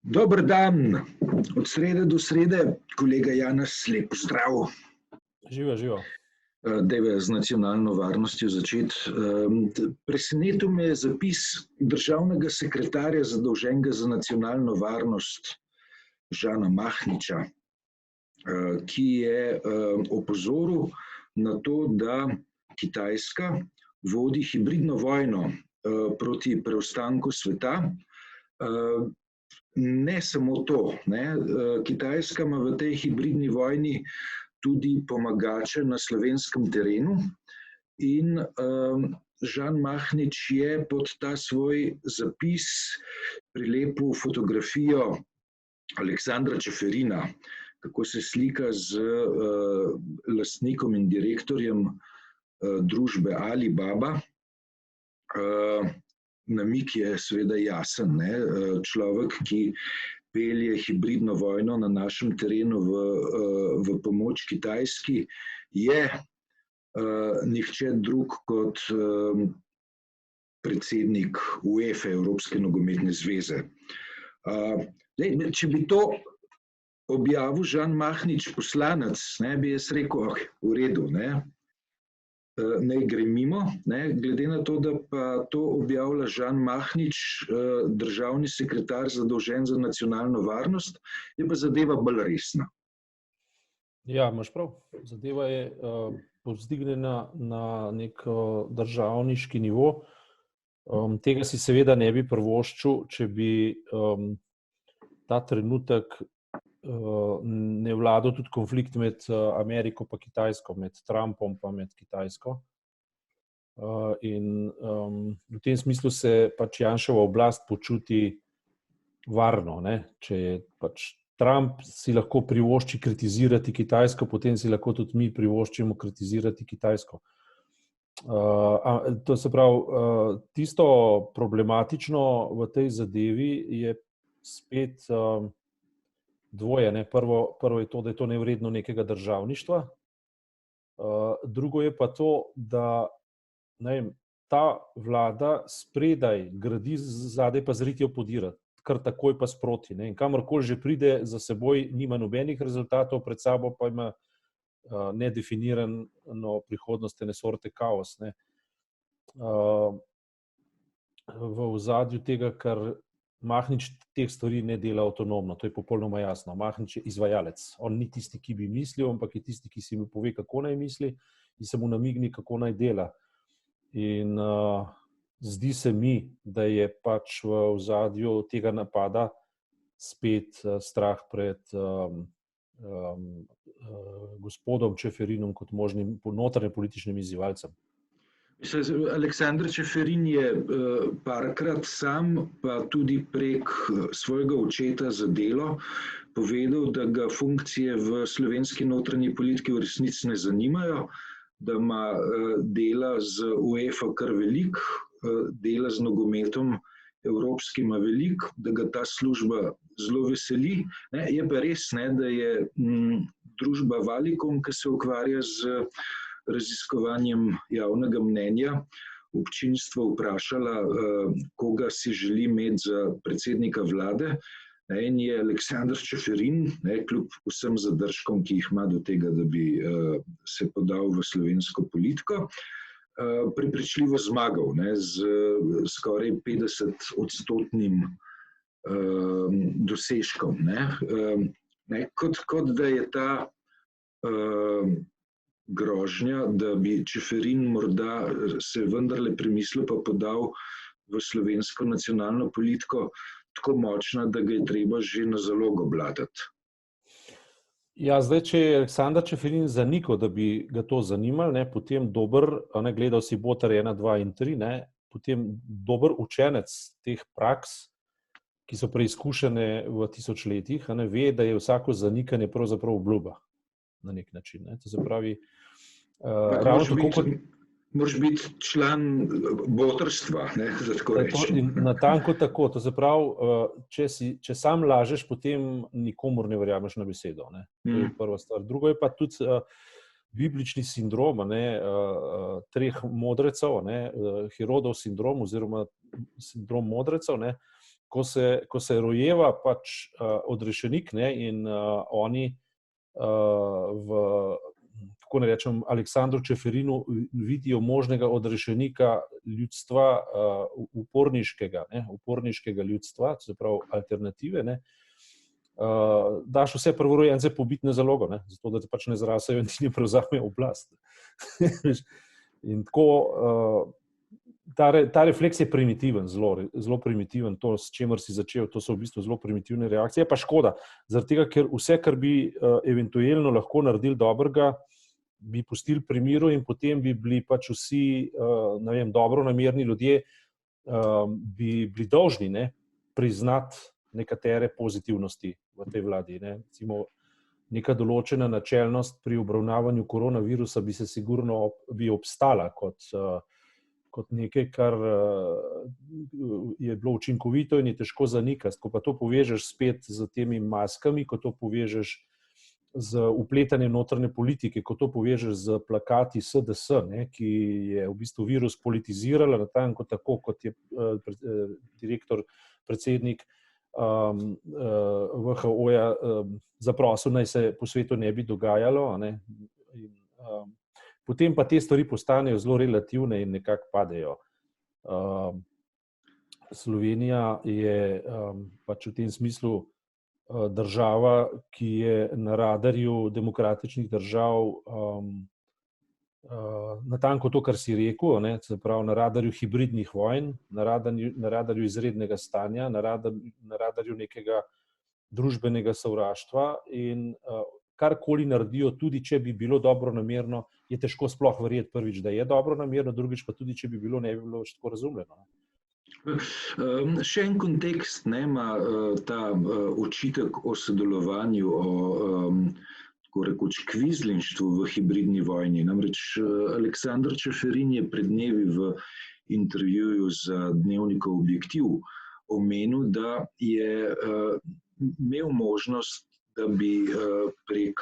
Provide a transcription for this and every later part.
Dober dan, od srede do srede, kolega Janez, lep pozdrav. Živijo, živijo. Dajva z nacionalno varnostjo začeti. Presenetil me je zapis državnega sekretarja zadolženega za nacionalno varnost Žana Mahniča, ki je opozoril na to, da Kitajska vodi hibridno vojno proti preostanku sveta. Ne samo to, Kitajska ima v tej hibridni vojni tudi pomagače na slovenskem terenu in Žan Mahnič je pod ta svoj zapis prilepil fotografijo Aleksandra Čeferina, kako se slika z lastnikom in direktorjem družbe Alibaba. Namig je seveda jasen, človek, ki pelje hibridno vojno na našem terenu v pomoč Kitajski, je nihče drug kot predsednik UEFA, Evropske nogometne zveze. Če bi to objavil Žan Mahnič poslanec, bi jaz rekel, v redu, ne gre mimo, glede na to, da pa to objavlja Žan Mahnič, državni sekretar zadolžen za nacionalno varnost, je pa zadeva bolj resna. Ja, imaš prav. Zadeva je povzdignjena na nek državniški nivo. Tega si seveda ne bi privoščil, če bi ta trenutek ne vladal tudi konflikt med Ameriko pa Kitajsko, med Trumpom pa med Kitajsko. In v tem smislu se pač Janševa oblast počuti varno, Če je pač Trump si lahko privošči kritizirati Kitajsko, potem si lahko tudi mi privoščimo kritizirati Kitajsko. To se pravi, tisto problematično v tej zadevi je spet dvoje. Prvo je to, da je to nevredno nekega državništva. Drugo je pa to, da ta vlada spredaj gradi, zadaj pa zritijo podira, kar takoj pa sproti. In kamorkoli že pride, za seboj nima nobenih rezultatov, pred sabo pa ima nedefinirano prihodnost, ene sorte kaos. V ozadju tega, kar Mahnič teh stvari ne dela avtonomno, to je popolnoma jasno. Mahnič je izvajalec. On ni tisti, ki bi mislil, ampak je tisti, ki si mu pove, kako naj misli in se mu namigni, kako naj dela. In zdi se mi, da je pač v ozadju tega napada spet strah pred gospodom Čeferinom kot možnim notranjepolitičnim izzivalcem. Aleksander Čeferin je parkrat sam, pa tudi prek svojega očeta za delo, povedal, da ga funkcije v slovenski notranji politiki v resnici ne zanimajo, da ima dela z UEFA kar veliko, dela z nogometom evropskim veliko, da ga ta služba zelo veseli. Je pa res, da je družba Valicom, ki se ukvarja z raziskovanjem javnega mnenja, občinstvo vprašala, koga si želi imeti za predsednika vlade. In je Aleksander Čeferin, kljub vsem zadržkom, ki jih ima do tega, da bi se podal v slovensko politiko, prepričljivo zmagal z skoraj 50-odstotnim dosežkom. Kot da je ta grožnja, da bi Čeferin morda se vendarle premislil pa podal v slovensko nacionalno politiko, tako močna, da ga je treba že na zalogo obvladati. Ja, zdaj, če je Aleksander Čeferin zanikal, da bi ga to zanimalo, potem dober, gledal si Botar 1, 2 in 3, potem dober učenec teh praks, ki so preizkušene v tisočletjih, ve, da je vsako zanikanje pravzaprav obljuba na nek način. To se pravi, moraš biti član botrstva, za tako rečem. Natanko tako. To se pravi, če sam lažeš, potem nikomur ne verjameš na besedo. To je prva stvar. Drugo je pa tudi biblični sindrom treh modrecev, Herodov sindrom oziroma sindrom modrecev, ko se rojeva pač odrešenik, ne, in oni kako ne rečem, Aleksandru Čeferinu vidijo možnega odrešenika ljudstva, uporniškega ljudstva, to se pravi alternative, ne, daš vse prvorojence pobiti na zalogo, ne, zato da te pač ne zrasajo in ti ne prevzamejo oblast. In tako, ta refleks je primitiven, zelo primitiven, to, s čemer si začel, to so v bistvu zelo primitivne reakcije, pa škoda, zaradi tega, ker vse, kar bi eventualno lahko naredili dobrega, bi pustili pri miru in potem bi bili pač vsi, ne vem, dobronamerni ljudje, bi bili dolžni, ne, priznati nekatere pozitivnosti v tej vladi, ne. Recimo, neka določena načelnost pri obravnavanju koronavirusa bi se sigurno obstala kot nekaj, kar je bilo učinkovito in je težko zanikati. Ko pa to povežeš spet z temi maskami, ko to povežeš z vpletanjem notranje politike, ko to povežeš z plakati SDS, ne, ki je v bistvu virus politizirala, natanko tako, kot je direktor, predsednik WHO-ja zaprosil, naj se po svetu ne bi dogajalo, ne. Potem pa te stvari postanejo zelo relativne in nekako padejo. Slovenija je pač v tem smislu država, ki je na radarju demokratičnih držav natanko to, kar si rekel, ne, se pravi na radarju hibridnih vojn, na radarju izrednega stanja, na radarju nekega družbenega sovraštva in karkoli naredijo, tudi če bi bilo dobronamerno, je težko sploh verjeti prvič, da je dobronamerno, drugič pa tudi, če bi bilo, ne bi bilo več tako razumljeno. Še en kontekst, ne, ima ta očitek o sodelovanju, o tako rekoč kvizlinštvu v hibridni vojni. Namreč Aleksander Čeferin je pred dnevi v intervjuju za dnevnikov Objektiv omenil, da je imel možnost, da bi prek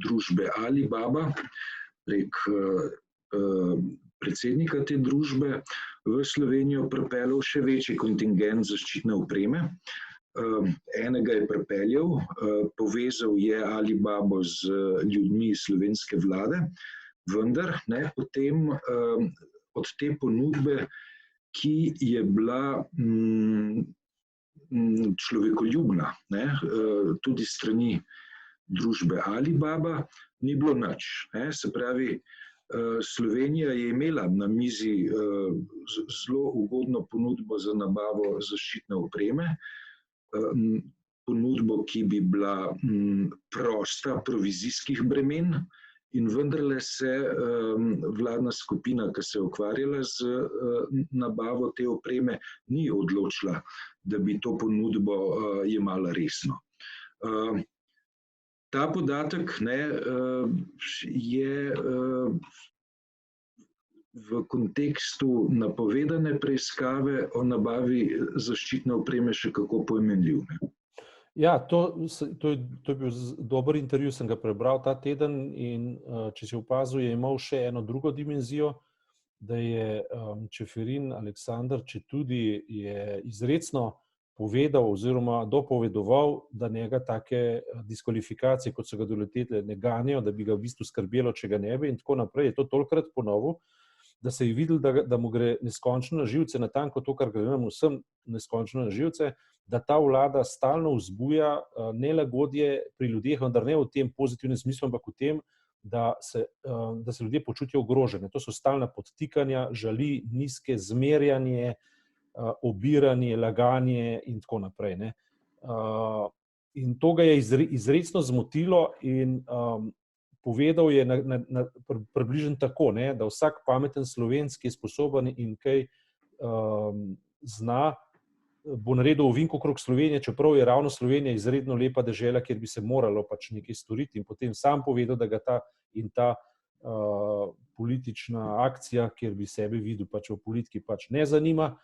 družbe Alibaba, prek predsednika te družbe v Slovenijo pripeljal še večji kontingent zaščitne opreme. Enega je pripeljal, povezal je Alibabo z ljudmi slovenske vlade, vendar ne, potem od te ponudbe, ki je bila človekoljubna, ne, tudi strani družbe Alibaba, ni bilo nič. Se pravi, Slovenija je imela na mizi zelo ugodno ponudbo za nabavo zaščitne opreme, ponudbo, ki bi bila prosta provizijskih bremen, in vendarle se vladna skupina, ki se je ukvarjala z nabavo te opreme, ni odločila, da bi to ponudbo jemala resno. Ta podatek, ne, je v kontekstu napovedane preiskave o nabavi zaščitne opreme še kako poimenljiv. Ja, to je bil dober intervju, sem ga prebral ta teden in če si opazil, je imel še eno drugo dimenzijo, da je Čeferin Aleksander, četudi je izrecno povedal oziroma dopovedoval, da njega take diskvalifikacije, kot so ga doletele, ne ganijo, da bi ga v bistvu skrbelo, če ga ne bi in tako naprej. Je to tolikokrat ponovil, da se je videl, da mu gre neskončno na živce, natanko to, kar gre nam vsem neskončno na živce, da ta vlada stalno vzbuja nelagodje pri ljudeh, vendar ne v tem pozitivnem smislu, ampak v tem, da se ljudje počutijo ogrožene. To so stalna podtikanja, žali, nizke, zmerjanje, obiranje, laganje in tako naprej, ne. In to ga je izrecno zmotilo in povedal je približno tako, ne, da vsak pameten Slovenec, ki je sposoben in kaj zna, bo naredil ovink okrog Slovenije, čeprav je ravno Slovenija izredno lepa dežela, kjer bi se moralo pač nekaj storiti, in potem sam povedal, da ga ta politična akcija, kjer bi sebe videl pač v politiki, pač ne zanima.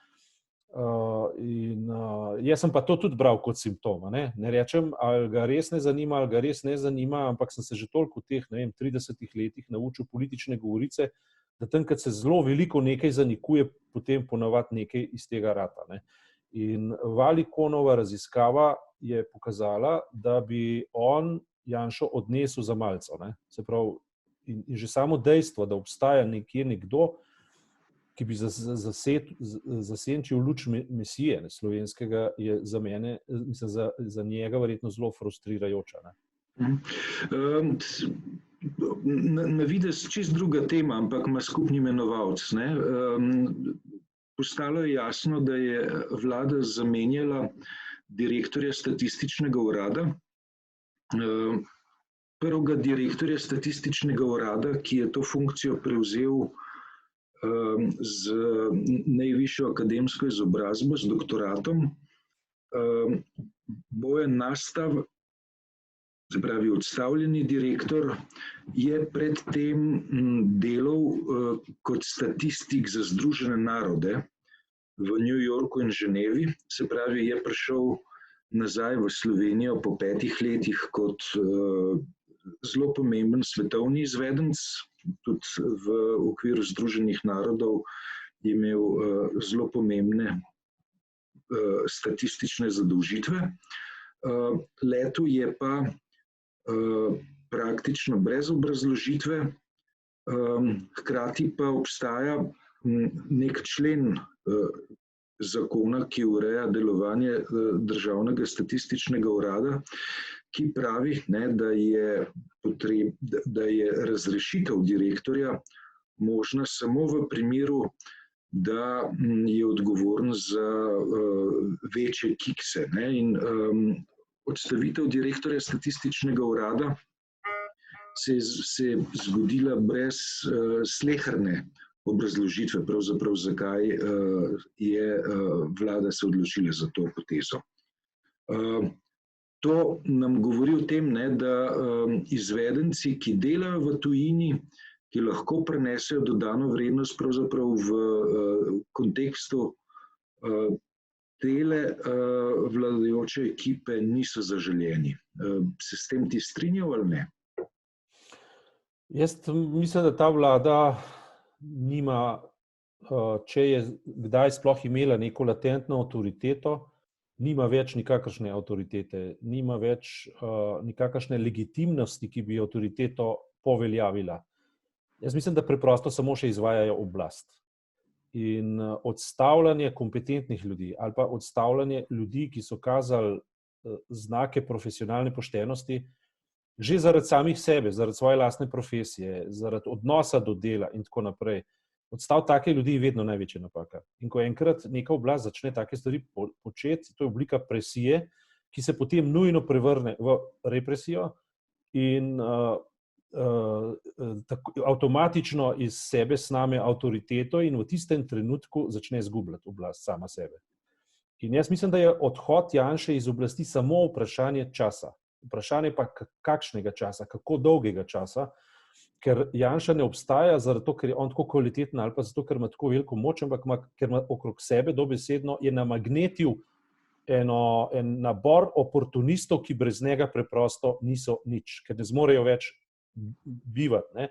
Jaz sem pa to tudi bral kot simptom, ne rečem, ali ga res ne zanima, ali ga res ne zanima, ampak sem se že toliko v teh, ne vem, 30 letih naučil politične govorice, da tam, kad se zelo veliko nekaj zanikuje, potem ponavadi nekaj iz tega rata, ne. In Valikonova raziskava je pokazala, da bi on Janšo odnesel za malco. Ne? Se pravi, in že samo dejstvo, da obstaja nekje nekdo, ki bi zasenčil luč mesije slovenskega, je za mene, mislim, za njega verjetno zelo frustrirajoča. Ne? Na videz čist druga tema, ampak ima skupni imenovalec. Postalo je jasno, da je vlada zamenjala direktorja statističnega urada. Prvega direktorja statističnega urada, ki je to funkcijo prevzel z najvišjo akademsko izobrazbo, z doktoratom, Bojan Nastav, se pravi odstavljeni direktor, je predtem delal kot statistik za Združene narode v New Yorku in Ženevi, se pravi, je prišel nazaj v Slovenijo po 5 letih kot zelo pomemben svetovni izvedenec, tudi v okviru Združenih narodov je imel zelo pomembne statistične zadolžitve. Letu je pa praktično brez obrazložitve, hkrati pa obstaja nek člen zakona, ki ureja delovanje Državnega statističnega urada, ki pravi, da je razrešitev direktorja možna samo v primeru, da je odgovoren za večje kikse. In odstavitev direktorja statističnega urada se je zgodila brez sleherne obrazložitve, pravzaprav zakaj je vlada se odločila za to potezo. To nam govori o tem, da izvedenci, ki delajo v tujini, ki lahko prenesejo dodano vrednost pravzaprav v kontekstu tele vladajoče ekipe, niso zaželjeni. Se s tem ti strinjal ali ne? Jaz mislim, da ta vlada nima, če je kdaj sploh imela neko latentno avtoriteto, nima več nikakršne avtoritete, nima več nikakršne legitimnosti, ki bi avtoriteto poveljavila. Jaz mislim, da preprosto samo še izvajajo oblast. In odstavljanje kompetentnih ljudi ali pa odstavljanje ljudi, ki so kazali znake profesionalne poštenosti, že zaradi samih sebe, zaradi svoje lastne profesije, zaradi odnosa do dela in tako naprej. Odstav take ljudi je vedno največja napaka. In ko enkrat neka oblast začne take stvari početi, to je oblika presije, ki se potem nujno prevrne v represijo in avtomatično iz sebe sname avtoriteto in v tistem trenutku začne izgubljati oblast sama sebe. In jaz mislim, da je odhod Janše iz oblasti samo vprašanje časa. Vprašanje pa kakšnega časa, kako dolgega časa, ker Janša ne obstaja zato, ker je on tako kvaliteten ali pa zato, ker ima tako veliko moč, ampak ker ima okrog sebe dobesedno je namagnetil en nabor oportunistov, ki brez njega preprosto niso nič, ker ne zmorejo več bivati.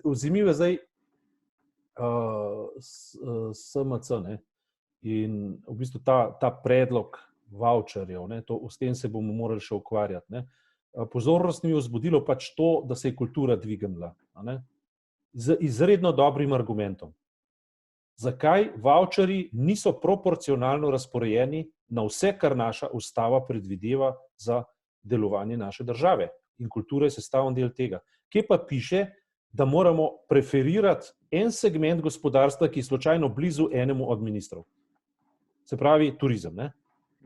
Vzemiva zdaj SMC in v bistvu ta predlog voucherjev, s tem se bomo morali še ukvarjati. Pozornost mi je vzbudilo pač to, da se je kultura dvignila. Z izredno dobrim argumentom. Zakaj voucherji niso proporcionalno razporejeni na vse, kar naša ustava predvideva za delovanje naše države? In kultura je sestavni del tega. Kje pa piše, da moramo preferirati en segment gospodarstva, ki je slučajno blizu enemu od ministrov? Se pravi, turizem.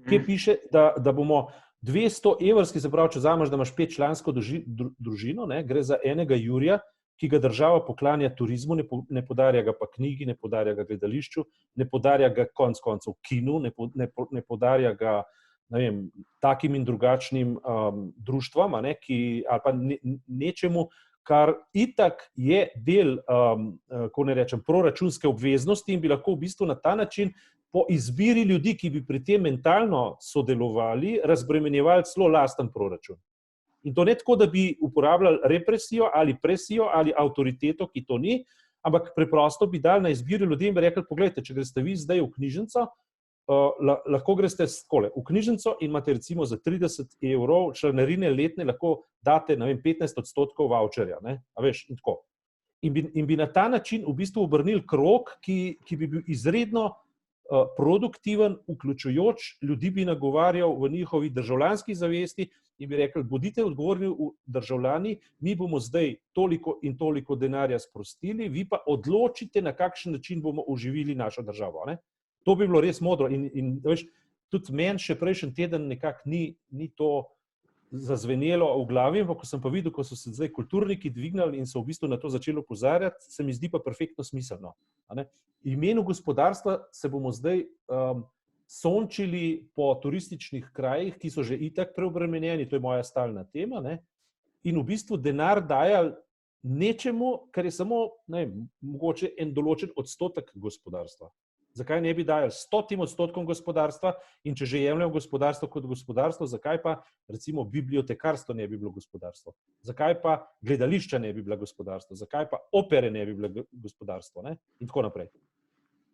Kje piše, da bomo 200 evrski, se pravi, če vzameš, da imaš 5-člansko družino, gre za enega jurja, ki ga država poklanja turizmu, ne podarja ga pa knjigi, ne podarja ga gledališču, ne podarja ga konec koncev kinu, ne podarja ga takim in drugačnim društvom, ali pa nečemu, kar itak je del, ko ne rečem, proračunske obveznosti in bi lahko v bistvu na ta način po izbiri ljudi, ki bi pri tem mentalno sodelovali, razbremenjevali celo lasten proračun. In to ne tako, da bi uporabljali represijo ali presijo ali avtoriteto, ki to ni, ampak preprosto bi dali na izbiro ljudem in bi rekli, poglejte, če greste vi zdaj v knjižnico, lahko greste skole v knjižnico in imate recimo za 30 evrov članarine letne, lahko date 15% voucherja. A veš, in tako. In bi na ta način v bistvu obrnili krog, ki bi bil izredno produktiven, vključujoč, ljudi bi nagovarjal v njihovi državljanski zavesti in bi rekli, bodite odgovorni državljani, mi bomo zdaj toliko in toliko denarja sprostili, vi pa odločite, na kakšen način bomo oživili našo državo. Ne? To bi bilo res modro. In veš, tudi meni še prejšnji teden nekako ni to zazvenelo v glavi, ampak ko sem pa videl, ko so se zdaj kulturniki dvignili in so v bistvu na to začeli opozarjati, se mi zdi pa perfektno smiselno. V imenu gospodarstva se bomo zdaj sončili po turističnih krajih, ki so že itak preobremenjeni, to je moja stalna tema, in v bistvu denar dajali nečemu, kar je samo mogoče en določen odstotek gospodarstva. Zakaj ne bi dajali 100% gospodarstva in če že jemljamo gospodarstvo kot gospodarstvo, zakaj pa recimo bibliotekarstvo ne bi bilo gospodarstvo? Zakaj pa gledališča ne bi bila gospodarstvo? Zakaj pa opere ne bi bila gospodarstvo? In tako naprej.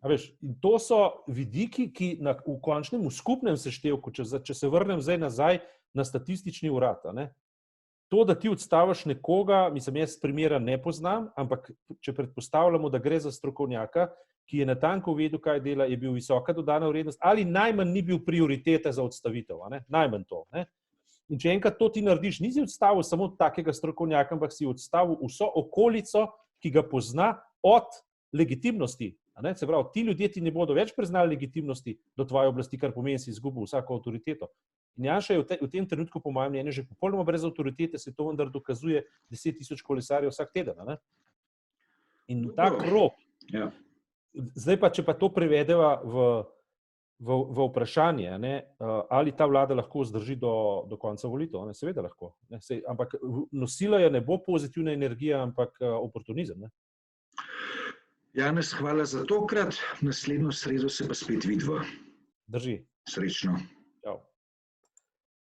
A veš, in to so vidiki, ki v končnem, v skupnem seštevku, če se vrnem zdaj nazaj na statistični urad, to, da ti odstaviš nekoga, mislim, jaz primera ne poznam, ampak če predpostavljamo, da gre za strokovnjaka, ki je natanko vedel, kaj dela, je bil visoka dodana vrednost, ali najmanj ni bil prioriteta za odstavitev, najmanj to. In če enkrat to ti narediš, nisi odstavil samo takega strokovnjaka, ampak si odstavil vso okolico, ki ga pozna od legitimnosti. Se pravi, ti ljudje ti ne bodo več priznali legitimnosti do tvoje oblasti, kar pomeni, si izgubil vsako avtoriteto. In Janša je v tem trenutku, po mojem mnenju, že popolnoma brez avtoritete, se to vendar dokazuje 10 000 kolesarjev vsak teden. In ta krog, zdaj pa, če pa to prevedeva v vprašanje, ali ta vlada lahko zdrži do konca volitev, seveda lahko. Ampak nosila je ne bo pozitivna energija, ampak oportunizem. Janez, hvala za tokrat. Naslednjo sredo se pa spet vidva. Drži. Srečno.